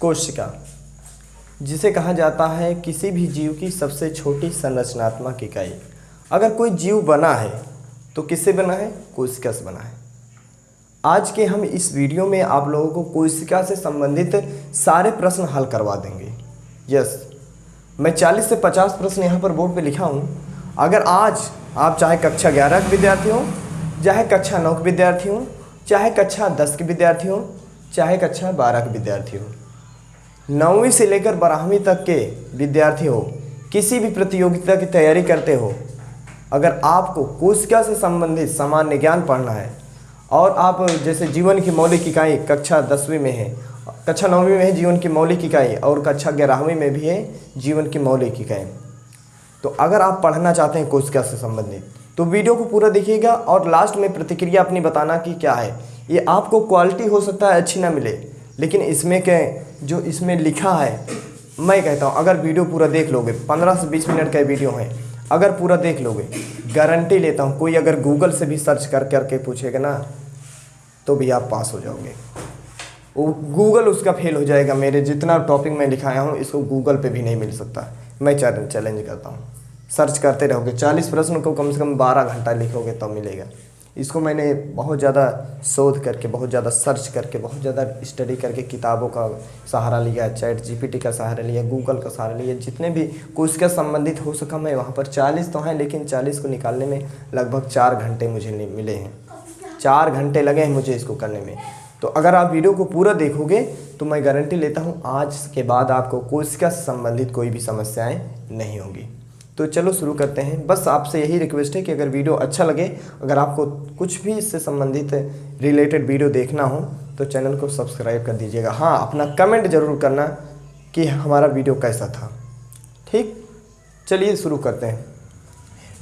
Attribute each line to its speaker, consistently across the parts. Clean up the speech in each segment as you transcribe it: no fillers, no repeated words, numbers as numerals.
Speaker 1: कोशिका, जिसे कहा जाता है किसी भी जीव की सबसे छोटी संरचनात्मक इकाई। अगर कोई जीव बना है तो किससे बना है? कोशिका से बना है। आज के हम इस वीडियो में आप लोगों को कोशिका से संबंधित सारे प्रश्न हल करवा देंगे। यस, मैं 40 से 50 प्रश्न यहाँ पर बोर्ड पे लिखा हूँ। अगर आज आप चाहे कक्षा 11 के विद्यार्थी हो, चाहे कक्षा 9 के विद्यार्थी हो, चाहे कक्षा 10 के विद्यार्थी हो, चाहे कक्षा 12 के विद्यार्थी हो, 9वीं से लेकर 12वीं तक के विद्यार्थी हो, किसी भी प्रतियोगिता की तैयारी करते हो, अगर आपको कोशिका से संबंधित सामान्य ज्ञान पढ़ना है और आप जैसे जीवन की मौलिक इकाई कक्षा 10वीं में है, कक्षा 9वीं में है जीवन की मौलिक इकाई और कक्षा 11वीं में भी है जीवन की मौलिक इकाई, तो अगर आप पढ़ना चाहते हैं कोशिका से संबंधित तो वीडियो को पूरा देखिएगा और लास्ट में प्रतिक्रिया अपनी बताना कि क्या है। ये आपको क्वालिटी हो सकता है अच्छी ना मिले, लेकिन इसमें के जो इसमें लिखा है, मैं कहता हूँ अगर वीडियो पूरा देख लोगे, 15 से 20 मिनट का वीडियो है, अगर पूरा देख लोगे, गारंटी लेता हूँ कोई अगर गूगल से भी सर्च करके पूछेगा ना तो भी आप पास हो जाओगे। वो गूगल उसका फेल हो जाएगा। मेरे जितना टॉपिक मैं लिखाया हूँ इसको गूगल पे भी नहीं मिल सकता। मैं चैलेंज करता हूँ, सर्च करते रहोगे, 40 प्रश्न को कम से कम 12 घंटा लिखोगे तब मिलेगा। इसको मैंने बहुत ज़्यादा शोध करके, बहुत ज़्यादा सर्च करके, बहुत ज़्यादा स्टडी करके किताबों का सहारा लिया, चैट जीपीटी का सहारा लिया, गूगल का सहारा लिया, जितने भी कोशिका संबंधित हो सका मैं वहाँ पर 40 तो हैं, लेकिन 40 को निकालने में लगभग 4 घंटे मुझे मिले हैं। 4 घंटे लगे हैं मुझे इसको करने में। तो अगर आप वीडियो को पूरा देखोगे तो मैं गारंटी लेता हूँ आज के बाद आपको कोशिका से संबंधित कोई भी समस्याएँ नहीं होगी। तो चलो शुरू करते हैं। बस आपसे यही रिक्वेस्ट है कि अगर वीडियो अच्छा लगे, अगर आपको कुछ भी इससे संबंधित रिलेटेड वीडियो देखना हो तो चैनल को सब्सक्राइब कर दीजिएगा। हाँ, अपना कमेंट ज़रूर करना कि हमारा वीडियो कैसा था। ठीक, चलिए शुरू करते हैं।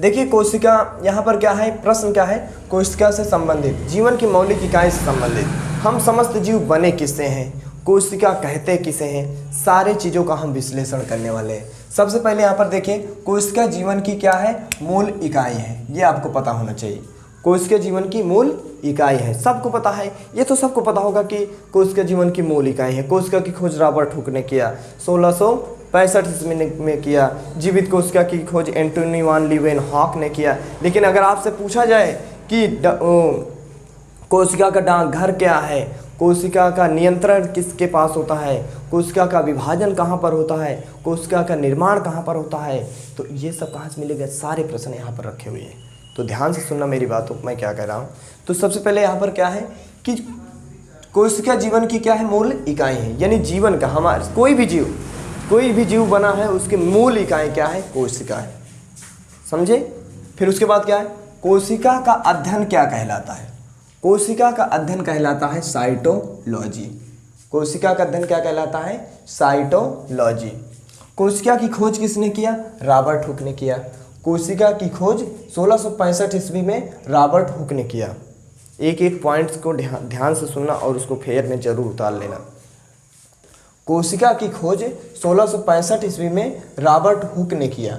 Speaker 1: देखिए कोशिका, यहाँ पर क्या है, प्रश्न क्या है? कोशिका से संबंधित, जीवन की मौलिक इकाई से संबंधित, हम समस्त जीव बने किससे हैं, कोशिका कहते किसे हैं, सारे चीज़ों का हम विश्लेषण करने वाले हैं। सबसे पहले यहाँ पर देखिए, कोशिका जीवन की क्या है? मूल इकाई है। ये आपको पता होना चाहिए, कोशिका जीवन की मूल इकाई है। सबको पता है, ये तो सबको पता होगा कि कोशिका जीवन की मूल इकाई है। कोशिका की खोज रॉबर्ट हुक ने किया, 1665 ईस्वी में किया। जीवित कोशिका की खोज एंटोनी वान लीवेनहॉक ने किया। लेकिन अगर आपसे पूछा जाए कि कोशिका का डाकघर क्या है, कोशिका का नियंत्रण किसके पास होता है, कोशिका का विभाजन कहाँ पर होता है, कोशिका का निर्माण कहाँ पर होता है, तो ये सब कहाँ से मिलेगा? सारे प्रश्न यहाँ पर रखे हुए हैं। तो ध्यान से सुनना मेरी बातों को, मैं क्या कह रहा हूँ। तो सबसे पहले यहाँ पर क्या है कि कोशिका जीवन की क्या है? मूल इकाई है। यानी जीवन का, हमारे कोई भी जीव बना है उसकी मूल इकाई क्या है? कोशिका है। समझे? फिर उसके बाद क्या है? कोशिका का अध्ययन क्या कहलाता है? कोशिका का अध्ययन कहलाता है साइटोलॉजी। कोशिका का अध्ययन क्या कहलाता है? साइटोलॉजी। कोशिका की खोज किसने किया? रॉबर्ट हुक ने किया। कोशिका की खोज 1665 ईस्वी में रॉबर्ट हुक ने किया। एक एक पॉइंट्स को ध्यान से सुनना और उसको फेयर में जरूर उतार लेना। कोशिका की खोज 1665 ईस्वी में रॉबर्ट हुक ने किया।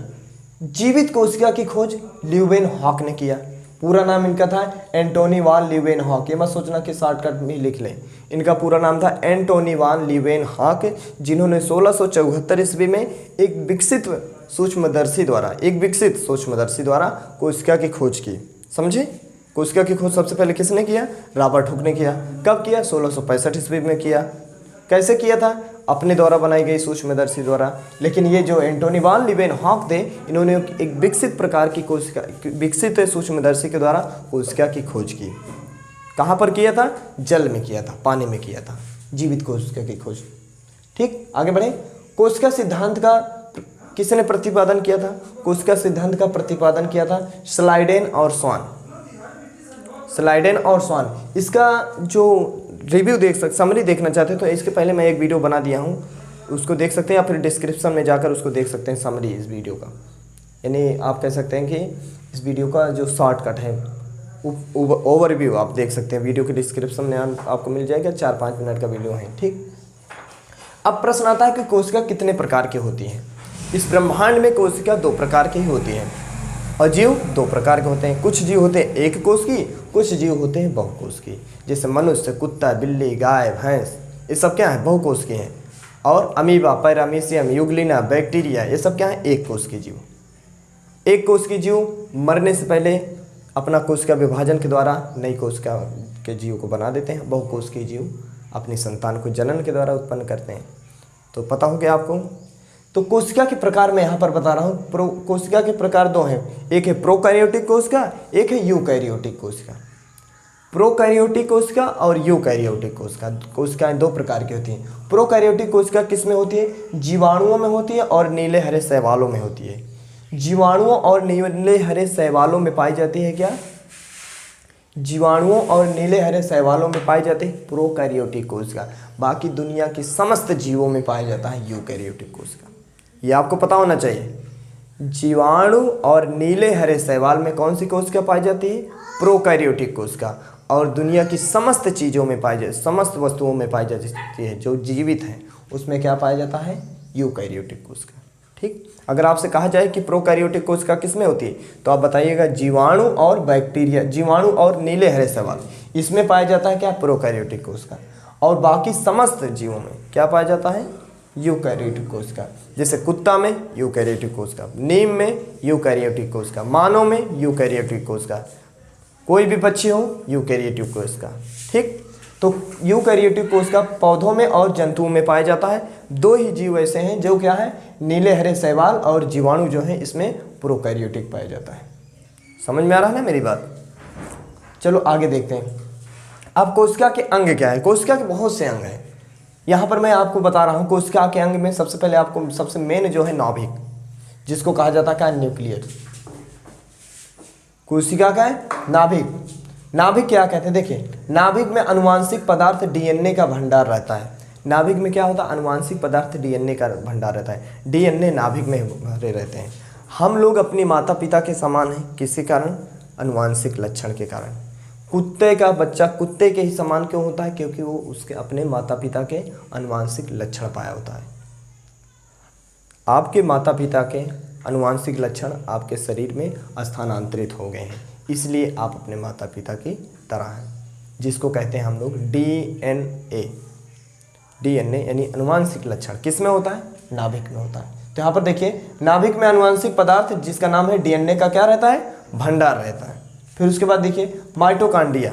Speaker 1: जीवित कोशिका की खोज लीवेनहॉक ने किया। पूरा नाम इनका था एंटोनी वान लीवेनहॉक। ये मत सोचना कि शॉर्टकट में लिख लें, इनका पूरा नाम था एंटोनी वान लीवेनहॉक, जिन्होंने 1674 ईस्वी में एक विकसित सूक्ष्मदर्शी द्वारा कोशिका की खोज की। समझे? कोशिका की खोज सबसे पहले किसने किया? रॉबर्ट हुक ने किया। कब किया? 1665 ईस्वी में किया। कैसे किया था? अपने द्वारा बनाई गई सूक्ष्मदर्शी द्वारा। लेकिन ये जो एंटोनी वान लीवेनहॉक थे, इन्होंने एक विकसित प्रकार की कोशिका, विकसित सूक्ष्मदर्शी के द्वारा कोशिका की खोज की। कहाँ पर किया था? जल में किया था, पानी में किया था, जीवित कोशिका की खोज। ठीक, आगे बढ़े। कोशिका सिद्धांत का किसने प्रतिपादन किया था? कोशिका सिद्धांत का प्रतिपादन किया था स्लाइडेन और स्वान। इसका जो रिव्यू समरी देखना चाहते हैं तो इसके पहले मैं एक वीडियो बना दिया हूँ, उसको देख सकते हैं, या फिर डिस्क्रिप्शन में जाकर उसको देख सकते हैं, समरी इस वीडियो का। यानी आप कह सकते हैं कि इस वीडियो का जो शॉर्टकट है, ओवरव्यू आप देख सकते हैं, वीडियो के डिस्क्रिप्शन में आपको मिल जाएगा। 4-5 मिनट का वीडियो है। ठीक, अब प्रश्न आता है कि कोशिका कितने प्रकार की होती है? इस ब्रह्मांड में कोशिका 2 प्रकार की ही होती है। अजीव 2 प्रकार के होते हैं। कुछ जीव होते हैं एक कोश की, कुछ जीव होते हैं बहुकोश की। जैसे मनुष्य, कुत्ता, बिल्ली, गाय, भैंस, ये सब क्या है? बहुकोश के हैं। और अमीबा, पैरामीशियम, यूग्लिना, बैक्टीरिया, ये सब क्या है? एक कोष के जीव। एक कोष के जीव मरने से पहले अपना कोशिका विभाजन के द्वारा नई कोशिका के जीव को बना देते हैं। बहुकोष के जीव अपनी संतान को जनन के द्वारा उत्पन्न करते हैं। तो पता हो गया आपको। तो कोशिका के प्रकार मैं यहाँ पर बता रहा हूँ। कोशिका के प्रकार दो हैं, एक है प्रोकैरियोटिक कोशिका, एक है यूकैरियोटिक कोशिका। प्रोकैरियोटिक कोशिका और यूकैरियोटिक कोशिका, कोशिकाएं दो प्रकार की होती हैं। प्रोकैरियोटिक कोशिका किस में होती है? जीवाणुओं में होती है और नीले हरे शैवालों में होती है। जीवाणुओं और नीले हरे शैवालों में पाई जाती है क्या? जीवाणुओं और नीले हरे शैवालों में पाई जाती है प्रोकैरियोटिक कोशिका। बाकी दुनिया के समस्त जीवों में पाया जाता है यूकैरियोटिक कोशिका। ये आपको पता होना चाहिए। जीवाणु और नीले हरे शैवाल में कौन सी कोशिका पाई जाती है? प्रोकैरियोटिक कोशिका। और दुनिया की समस्त चीज़ों में पाई जाती, समस्त वस्तुओं में पाई जाती है जो जीवित हैं, उसमें क्या पाया जाता है? यूकैरियोटिक कोशिका। ठीक। अगर आपसे कहा जाए कि प्रोकैरियोटिक कोशिका किस में होती है, तो आप बताइएगा जीवाणु और बैक्टीरिया, जीवाणु और नीले हरे शैवाल, इसमें पाया जाता है क्या? प्रोकैरियोटिक कोशिका। और बाकी समस्त जीवों में क्या पाया जाता है? यूकैरियोटिक कोशिका। जैसे कुत्ता में यूकैरियोटिक कोशिका, नीम में यूकैरियोटिक कोशिका, मानव में यूकैरियोटिक कोशिका, कोई भी पक्षी हो यूकैरियोटिक कोशिका। ठीक। तो यूकैरियोटिक कोशिका पौधों में और जंतुओं में पाया जाता है। दो ही जीव ऐसे हैं जो क्या है? नीले हरे शैवाल और जीवाणु जो है इसमें प्रोकैरियोटिक पाया जाता है। समझ में आ रहा है ना मेरी बात? चलो आगे देखते हैं। अब कोशिका के अंग क्या है? कोशिका के बहुत से अंग हैं। यहाँ पर मैं आपको बता रहा हूँ कोशिका के अंग में सबसे पहले आपको सबसे मेन जो है नाभिक, जिसको कहा जाता है क्या? न्यूक्लियस। कोशिका का है नाभिक। नाभिक क्या कहते हैं? देखिए, नाभिक में अनुवांशिक पदार्थ डीएनए का भंडार रहता है। नाभिक में क्या होता है? अनुवांशिक पदार्थ डीएनए का भंडार रहता है। डीएनए नाभिक में भरे रहते हैं। हम लोग अपने माता पिता के समान हैं, किसी कारण? अनुवांशिक लक्षण के कारण। कुत्ते का बच्चा कुत्ते के ही समान क्यों होता है? क्योंकि वो उसके अपने माता पिता के अनुवांशिक लक्षण पाया होता है। आपके माता पिता के अनुवांशिक लक्षण आपके शरीर में स्थानांतरित हो गए हैं, इसलिए आप अपने माता पिता की तरह हैं, जिसको कहते हैं हम लोग डीएनए। डीएनए यानी अनुवांशिक लक्षण किस में होता है? नाभिक में होता है। तो यहाँ पर देखिए, नाभिक में अनुवांशिक पदार्थ जिसका नाम है डीएनए का क्या रहता है? भंडार रहता है। फिर उसके बाद देखिए माइटोकांड्रिया।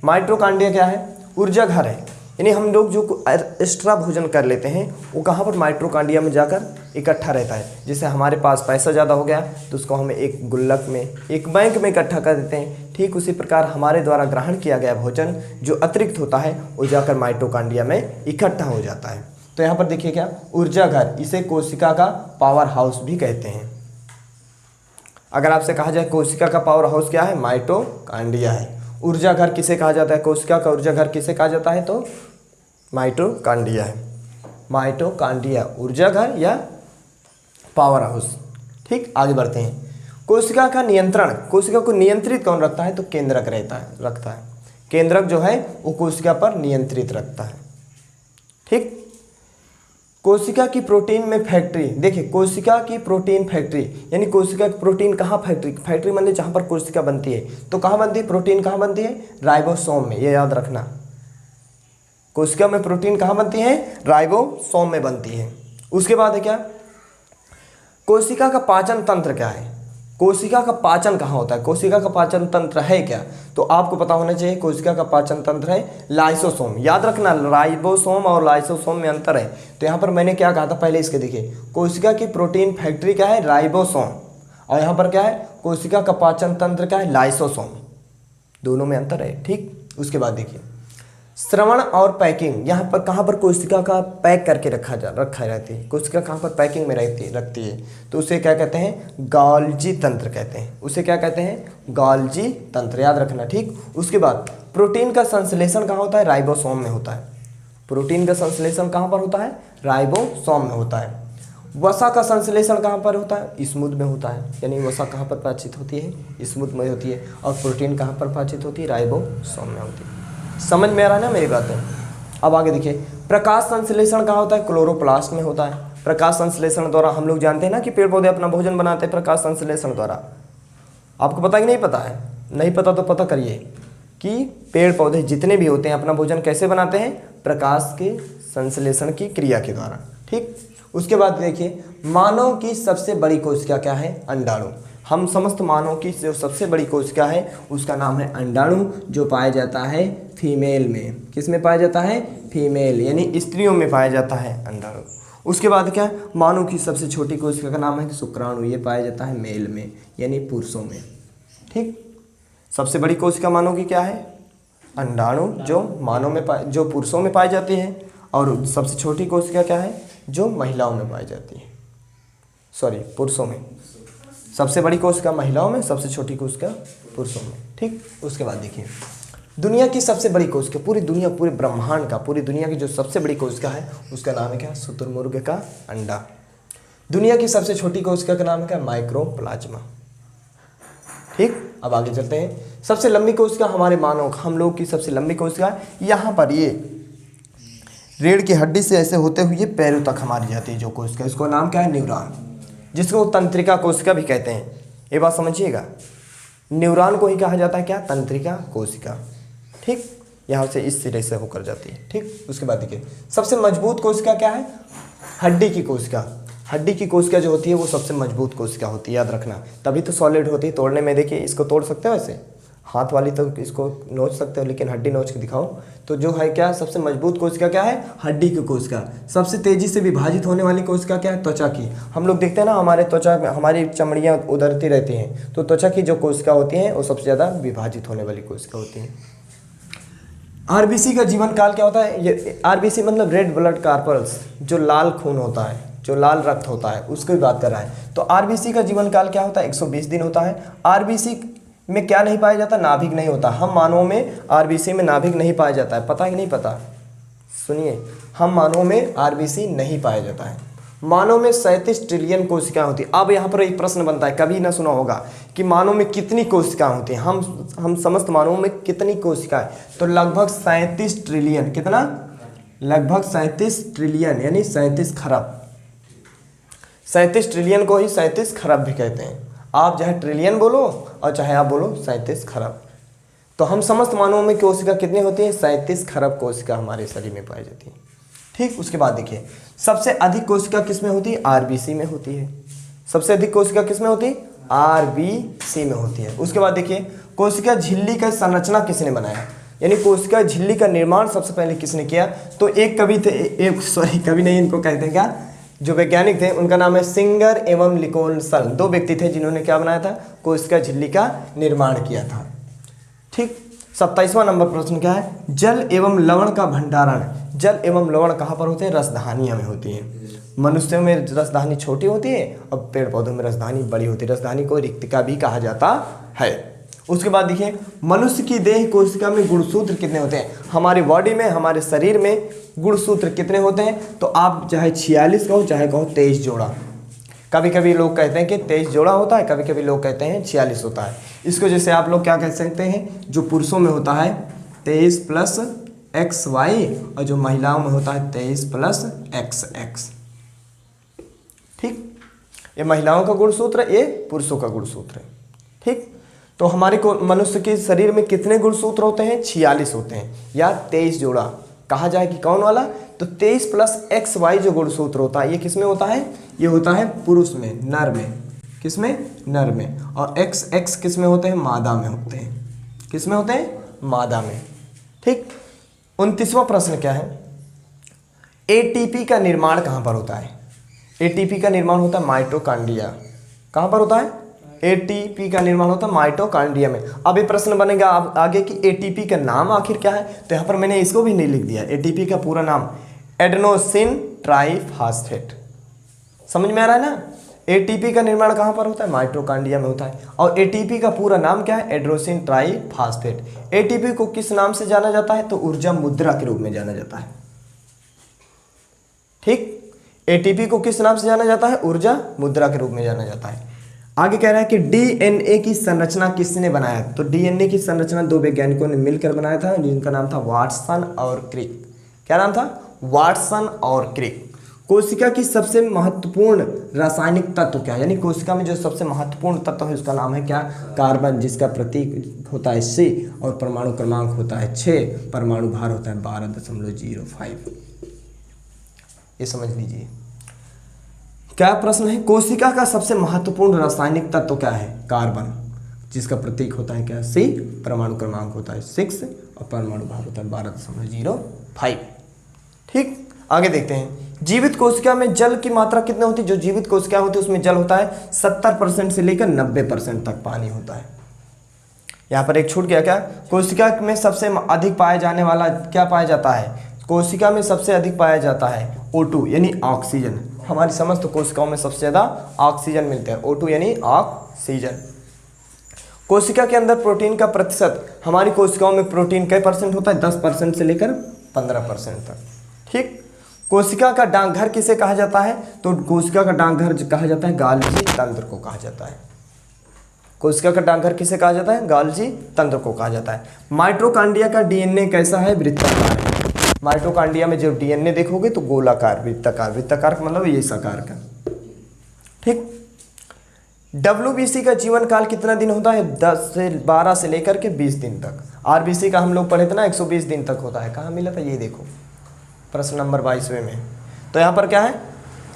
Speaker 1: माइटोकांड्रिया क्या है? ऊर्जा घर है। यानी हम लोग जो एक्स्ट्रा भोजन कर लेते हैं वो कहाँ पर? माइटोकांड्रिया में जाकर इकट्ठा रहता है। जैसे हमारे पास पैसा ज़्यादा हो गया तो उसको हम एक गुल्लक में, एक बैंक में इकट्ठा कर देते हैं। ठीक उसी प्रकार हमारे द्वारा ग्रहण किया गया भोजन जो अतिरिक्त होता है वो जाकर माइटोकांड्रिया में इकट्ठा हो जाता है। तो यहाँ पर देखिए क्या? ऊर्जा घर, इसे कोशिका का पावर हाउस भी कहते हैं। अगर आपसे कहा जाए कोशिका का पावर हाउस क्या है? माइटोकांड्रिया है। ऊर्जा घर किसे कहा जाता है? कोशिका का ऊर्जा घर किसे कहा जाता है? तो माइटोकांड्रिया है। माइटोकांड्रिया ऊर्जा घर या पावर हाउस। ठीक, आगे बढ़ते हैं। कोशिका का नियंत्रण, कोशिका को नियंत्रित कौन रखता है? तो केंद्रक रखता है। केंद्रक जो है वो कोशिका पर नियंत्रित रखता है। ठीक। कोशिका की प्रोटीन में फैक्ट्री, देखिए कोशिका की प्रोटीन फैक्ट्री, यानी कोशिका की प्रोटीन कहाँ फैक्ट्री मतलब जहाँ पर कोशिका बनती है। तो कहाँ बनती है प्रोटीन? कहाँ बनती है? राइबोसोम में। ये याद रखना, कोशिका में प्रोटीन कहाँ बनती है? राइबोसोम में बनती है। उसके बाद है क्या? कोशिका का पाचन तंत्र क्या है? कोशिका का पाचन कहाँ होता है? कोशिका का पाचन तंत्र है क्या? तो आपको पता होना चाहिए कोशिका का पाचन तंत्र है लाइसोसोम। याद रखना, राइबोसोम और लाइसोसोम में अंतर है। तो यहाँ पर मैंने क्या कहा था पहले, इसके देखिए, कोशिका की प्रोटीन फैक्ट्री क्या है? राइबोसोम। और यहाँ पर क्या है? कोशिका का पाचन तंत्र क्या है? लाइसोसोम। दोनों में अंतर है। ठीक। उसके बाद देखिए श्रवण और पैकिंग, यहाँ पर कहाँ पर कोशिका का पैक करके रखा रहती है। कोशिका कहाँ पर पैकिंग में रखती है, तो उसे क्या कहते हैं? गॉल्जी तंत्र कहते हैं। उसे क्या कहते हैं? गॉल्जी तंत्र। याद रखना। ठीक। उसके बाद प्रोटीन का संश्लेषण कहाँ होता है? राइबोसोम में होता है। प्रोटीन का संश्लेषण कहाँ पर होता है? राइबोसोम में होता है। वसा का संश्लेषण कहाँ पर होता है? स्मूथ में होता है। यानी वसा कहाँ पर पाचित होती है? स्मूथ में होती है। और प्रोटीन कहाँ पर पाचित होती है? राइबोसोम में होती है। समझ में आ रहा है ना मेरी बात है? अब आगे देखिए, प्रकाश संश्लेषण कहाँ होता है? क्लोरोप्लास्ट में होता है। प्रकाश संश्लेषण द्वारा हम लोग जानते हैं ना कि पेड़ पौधे अपना भोजन बनाते हैं प्रकाश संश्लेषण द्वारा। आपको पता कि नहीं पता है? नहीं पता तो पता करिए कि पेड़ पौधे जितने भी होते हैं अपना भोजन कैसे बनाते हैं? प्रकाश के संश्लेषण की क्रिया के द्वारा। ठीक। उसके बाद देखिए मानव की सबसे बड़ी कोशिका क्या है? अंडाणु। हम समस्त मानव की जो सबसे बड़ी कोशिका है उसका नाम है अंडाणु, जो पाया जाता है फीमेल में। किस में पाया जाता है? फीमेल, यानी स्त्रियों में पाया जाता है अंडाणु। उसके बाद क्या है? मानव की सबसे छोटी कोशिका का नाम है शुक्राणु, ये पाया जाता है मेल में यानी पुरुषों में। ठीक। सबसे बड़ी कोशिका मानव की क्या है? अंडाणु, जो मानव में जो पुरुषों में पाई जाती है, और सबसे छोटी कोशिका क्या है? जो महिलाओं में पाई जाती है, सॉरी पुरुषों में। सबसे बड़ी कोशिका महिलाओं में, सबसे छोटी कोशिका पुरुषों में। ठीक। उसके बाद देखिए दुनिया की सबसे बड़ी कोशिका, पूरी दुनिया, पूरे ब्रह्मांड का, पूरी दुनिया की जो सबसे बड़ी कोशिका है उसका नाम है क्या? शुतुरमुर्ग का अंडा। दुनिया की सबसे छोटी कोशिका का नाम है क्या? माइक्रोप्लाज्मा। ठीक। अब आगे चलते हैं। सबसे लंबी कोशिका हमारे मानव, हम लोग की सबसे लंबी कोशिका यहाँ पर ये रीढ़ की हड्डी से ऐसे होते हुए पैरों तक हमारी जाती है जो कोशिका, इसको नाम क्या है? न्यूरॉन, जिसको तंत्रिका कोशिका भी कहते हैं। ये बात समझिएगा, न्यूरॉन को ही कहा जाता है क्या? तंत्रिका कोशिका। ठीक। यहाँ से इस सिरे से होकर जाती है। ठीक। उसके बाद देखिए सबसे मजबूत कोशिका क्या है? हड्डी की कोशिका। हड्डी की कोशिका जो होती है वो सबसे मजबूत कोशिका होती है, याद रखना, तभी तो सॉलिड होती है। तोड़ने में देखिए, इसको तोड़ सकते हो ऐसे, हाथ वाली तो इसको नोच सकते हो, लेकिन हड्डी नोच के दिखाओ। तो जो है क्या? सबसे मजबूत कोशिका क्या है? हड्डी की कोशिका। सबसे तेजी से विभाजित होने वाली कोशिका क्या है? त्वचा की। हम लोग देखते हैं ना, हमारे त्वचा में हमारी चमड़ियाँ उधरती रहती हैं, तो त्वचा की जो कोशिका होती हैं वो सबसे ज़्यादा विभाजित होने वाली कोशिका होती हैं। आरबीसी का जीवन काल क्या होता है? ये आरबीसी मतलब रेड ब्लड कार्पल्स, जो लाल खून होता है, जो लाल रक्त होता है, उसकी बात कर रहा है। तो आरबीसी का जीवन काल क्या होता है? 120 दिन होता है। आरबीसी में क्या नहीं पाया जाता? नाभिक नहीं होता। हम मानवों में आरबीसी में नाभिक नहीं पाया जाता है, पता है कि नहीं पता? सुनिए, हम मानवों में आरबीसी नहीं पाया जाता है। मानव में 37 ट्रिलियन कोशिकाएं होती हैं। अब यहाँ पर एक प्रश्न बनता है, कभी ना सुना होगा कि मानव में कितनी कोशिकाएं होती हैं। हम समस्त मानवों में कितनी कोशिकाएं? तो लगभग 37 ट्रिलियन। कितना? लगभग 37 ट्रिलियन, यानी 37 खरब। 37 ट्रिलियन को ही 37 खरब भी कहते हैं। आप चाहे ट्रिलियन बोलो और चाहे आप बोलो 37 खरब। तो हम समस्त मानवों में कोशिका कितनी होती है? 37 खरब कोशिका हमारे शरीर में पाई जाती है। ठीक। उसके बाद देखिए सबसे अधिक कोशिका किस में होती है? आरबीसी में होती है। सबसे अधिक कोशिका किस में होती है? आरबीसी में होती है। उसके बाद देखिए कोशिका झिल्ली का संरचना किसने बनाया, यानी कोशिका झिल्ली का निर्माण सबसे पहले किसने किया? तो एक कवि थे, कवि नहीं, इनको कहते हैं क्या, जो वैज्ञानिक थे उनका नाम है सिंगर एवं लिकोनसल। दो व्यक्ति थे जिन्होंने क्या बनाया था? कोशिका झिल्ली का निर्माण किया था। ठीक। 27वां नंबर प्रश्न क्या है? जल एवं लवण का भंडारण। जल एवं लवण कहाँ पर होते हैं? रसधानियों में होती है। मनुष्यों में रसधानी छोटी होती है और पेड़ पौधों में रसधानी बड़ी होती है। रसधानी को रिक्तिका भी कहा जाता है। उसके बाद देखिए मनुष्य की देह कोशिका में गुणसूत्र कितने होते हैं? हमारी बॉडी में, हमारे शरीर में गुणसूत्र कितने होते हैं? तो आप चाहे 46 कहो चाहे कहो 23 जोड़ा। कभी कभी लोग कहते हैं कि 23 जोड़ा होता है, कभी कभी लोग कहते हैं 46 होता है। इसको जैसे आप लोग क्या कह सकते हैं, जो पुरुषों में होता है 23 प्लस XY और जो महिलाओं में होता है 23 प्लस XX। ठीक। ये महिलाओं का गुणसूत्र, ये पुरुषों का गुणसूत्र है। ठीक। तो हमारे को मनुष्य के शरीर में कितने गुणसूत्र होते हैं? 46 होते हैं, या 23 जोड़ा कहा जाए कि कौन वाला? तो 23 प्लस XY जो गुणसूत्र होता है ये किस में होता है? ये होता है पुरुष में, नर में। किस में? नर में। और XX किस में होते हैं? मादा में होते हैं। किस में होते हैं? मादा में। ठीक। 29वां प्रश्न क्या है? ATP का निर्माण कहाँ पर होता है? ATP का निर्माण होता है माइटोकॉन्ड्रिया। कहाँ पर होता है? ATP का निर्माण होता है माइटोकॉन्ड्रिया में। अब ये प्रश्न बनेगा आगे कि ATP का नाम आखिर क्या है? तो यहाँ पर मैंने इसको भी नहीं लिख दिया। ATP का पूरा नाम एडेनोसिन ट्राइफॉस्फेट। समझ में आ रहा है ना? ATP का निर्माण कहाँ पर होता है? माइटोकॉन्ड्रिया में होता है। और ATP का पूरा नाम क्या है? Adenosine triphosphate. ATP को किस नाम से जाना जाता है? तो ऊर्जा मुद्रा के रूप में जाना जाता है। ठीक। ATP को किस नाम से जाना जाता है? ऊर्जा मुद्रा के रूप में जाना जाता है। आगे कह रहा है कि DNA की संरचना किसने बनाया? तो DNA की संरचना दो वैज्ञानिकों ने मिलकर बनाया था, जिनका नाम था वाटसन और क्रिक। क्या नाम था? वाटसन और क्रिक। कोशिका की सबसे महत्वपूर्ण रासायनिक तत्व क्या है? यानी कोशिका में जो सबसे महत्वपूर्ण तत्व है उसका नाम है क्या? कार्बन, जिसका प्रतीक होता है C और परमाणु क्रमांक होता है 6, परमाणु भार होता है 12.05। ये समझ लीजिए। क्या प्रश्न है, कोशिका का सबसे महत्वपूर्ण रासायनिक तत्व क्या है? कार्बन, जिसका प्रतीक होता है क्या? C, परमाणु क्रमांक होता है 6 और परमाणु भार होता है 12.05। ठीक, आगे देखते हैं। जीवित कोशिका में जल की मात्रा कितनी होती है? जो जीवित कोशिका होती है उसमें जल होता है 70% से लेकर 90% तक पानी होता है। यहाँ पर एक छूट गया क्या? कोशिका में सबसे अधिक पाया जाने वाला क्या पाया जाता है? कोशिका में सबसे अधिक पाया जाता है O2 यानी ऑक्सीजन। हमारी समस्त कोशिकाओं में सबसे ज़्यादा ऑक्सीजन मिलते हैं, O2 यानी ऑक्सीजन। कोशिका के अंदर प्रोटीन का प्रतिशत, हमारी कोशिकाओं में प्रोटीन कई परसेंट होता है? 10% से लेकर 15% तक। ठीक, कोशिका का डाकघर किसे कहा जाता है? तो कोशिका का डाकघर कहा जाता है गाल्गी तंत्र को कहा जाता है। कोशिका का डाकघर किसे कहा जाता है? गाल्गी तंत्र को कहा जाता है। माइटोकॉन्ड्रिया का डीएनए कैसा है? वृत्ताकार है। माइटोकॉन्ड्रिया में जब डीएनए देखोगे तो गोलाकार, वृत्ताकार, वृत्ताकार का मतलब ये आकार का। ठीक, WBC का जीवन काल कितना दिन होता है? 12 से लेकर के 20 दिन तक। RBC का हम लोग पढ़े थे ना 120 दिन तक होता है। कहाँ मिला था? ये देखो प्रश्न नंबर 22वें में। तो यहाँ पर क्या है?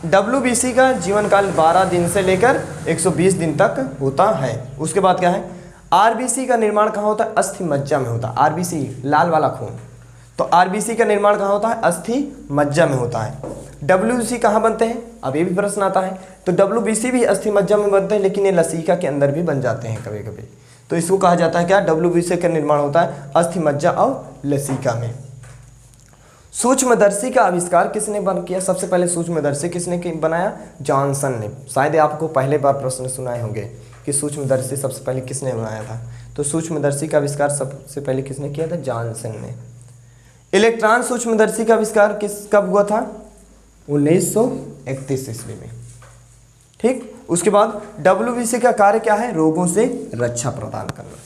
Speaker 1: WBC का जीवन काल 12 दिन से लेकर 120 दिन तक होता है। उसके बाद क्या है? RBC का निर्माण कहाँ होता है? अस्थि मज्जा में होता है। RBC लाल वाला खून, तो RBC का निर्माण कहाँ होता है? अस्थि मज्जा में होता है। WBC कहाँ बनते हैं? अब ये भी प्रश्न आता है। तो WBC भी अस्थि मज्जा में बनते हैं, लेकिन ये लसिका के अंदर भी बन जाते हैं कभी कभी। तो इसको कहा जाता है क्या? WBC का निर्माण होता है अस्थि मज्जा और लसिका में। सूक्ष्मदर्शी का आविष्कार किसने किया? सबसे पहले सूक्ष्मदर्शी किसने बनाया? जॉनसन ने। शायद आपको पहले बार प्रश्न सुनाए होंगे कि सूक्ष्मदर्शी सबसे पहले किसने बनाया था। तो सूक्ष्मदर्शी का आविष्कार सबसे पहले किसने किया था? जॉनसन ने। इलेक्ट्रॉन सूक्ष्मदर्शी का आविष्कार कब हुआ था? 1931 ईस्वी में। ठीक, उसके बाद WBC का कार्य क्या है? रोगों से रक्षा प्रदान करना।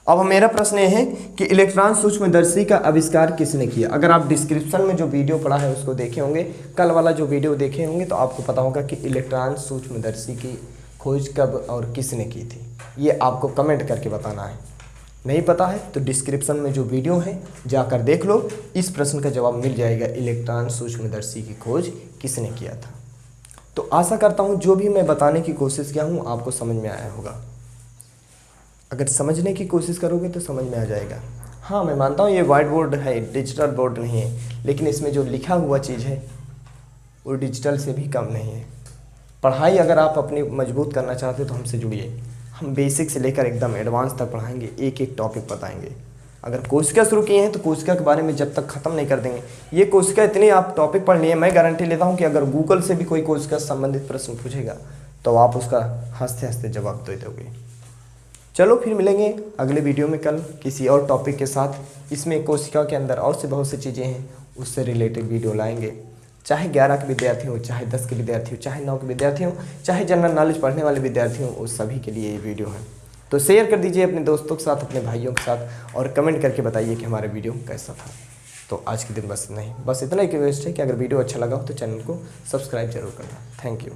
Speaker 1: अब मेरा प्रश्न ये है कि इलेक्ट्रॉन सूक्ष्मदर्शी का आविष्कार किसने किया? अगर आप डिस्क्रिप्शन में जो वीडियो पढ़ा है उसको देखे होंगे, कल वाला जो वीडियो देखे होंगे, तो आपको पता होगा कि इलेक्ट्रॉन सूक्ष्मदर्शी की खोज कब और किसने की थी। ये आपको कमेंट करके बताना है। नहीं पता है तो डिस्क्रिप्शन में जो वीडियो है जाकर देख लो, इस प्रश्न का जवाब मिल जाएगा। इलेक्ट्रॉन सूक्ष्मदर्शी की खोज किसने किया था? तो आशा करता हूँ जो भी मैं बताने की कोशिश किया हूँ आपको समझ में आया होगा। अगर समझने की कोशिश करोगे तो समझ में आ जाएगा। हाँ, मैं मानता हूँ ये वाइट बोर्ड है, डिजिटल बोर्ड नहीं है, लेकिन इसमें जो लिखा हुआ चीज़ है वो डिजिटल से भी कम नहीं है। पढ़ाई अगर आप अपनी मजबूत करना चाहते हो तो हमसे जुड़िए। हम बेसिक से लेकर एकदम एडवांस तक पढ़ाएंगे, एक एक टॉपिक बताएंगे। अगर कोशिका शुरू किए हैं तो कोशिका के बारे में जब तक ख़त्म नहीं कर देंगे, ये कोशिका इतनी आप टॉपिक पढ़ लिए, मैं गारंटी लेता हूँ कि अगर गूगल से भी कोई कोशिका से संबंधित प्रश्न पूछेगा तो आप उसका हंसते हंसते जवाब दे दोगे। चलो फिर मिलेंगे अगले वीडियो में कल किसी और टॉपिक के साथ। इसमें कोशिका के अंदर और से बहुत सी चीज़ें हैं, उससे रिलेटेड वीडियो लाएंगे। चाहे 11 के विद्यार्थी हो, चाहे 10 के विद्यार्थी हो, चाहे 9 के विद्यार्थी हो, चाहे जनरल नॉलेज पढ़ने वाले विद्यार्थी हो, उस सभी के लिए ये वीडियो है। तो शेयर कर दीजिए अपने दोस्तों के साथ, अपने भाइयों के साथ, और कमेंट करके बताइए कि हमारा वीडियो कैसा था। तो आज के दिन बस इतना ही, बस इतना ही रिक्वेस्ट है कि अगर वीडियो अच्छा लगा हो तो चैनल को सब्सक्राइब जरूर करना। Thank you.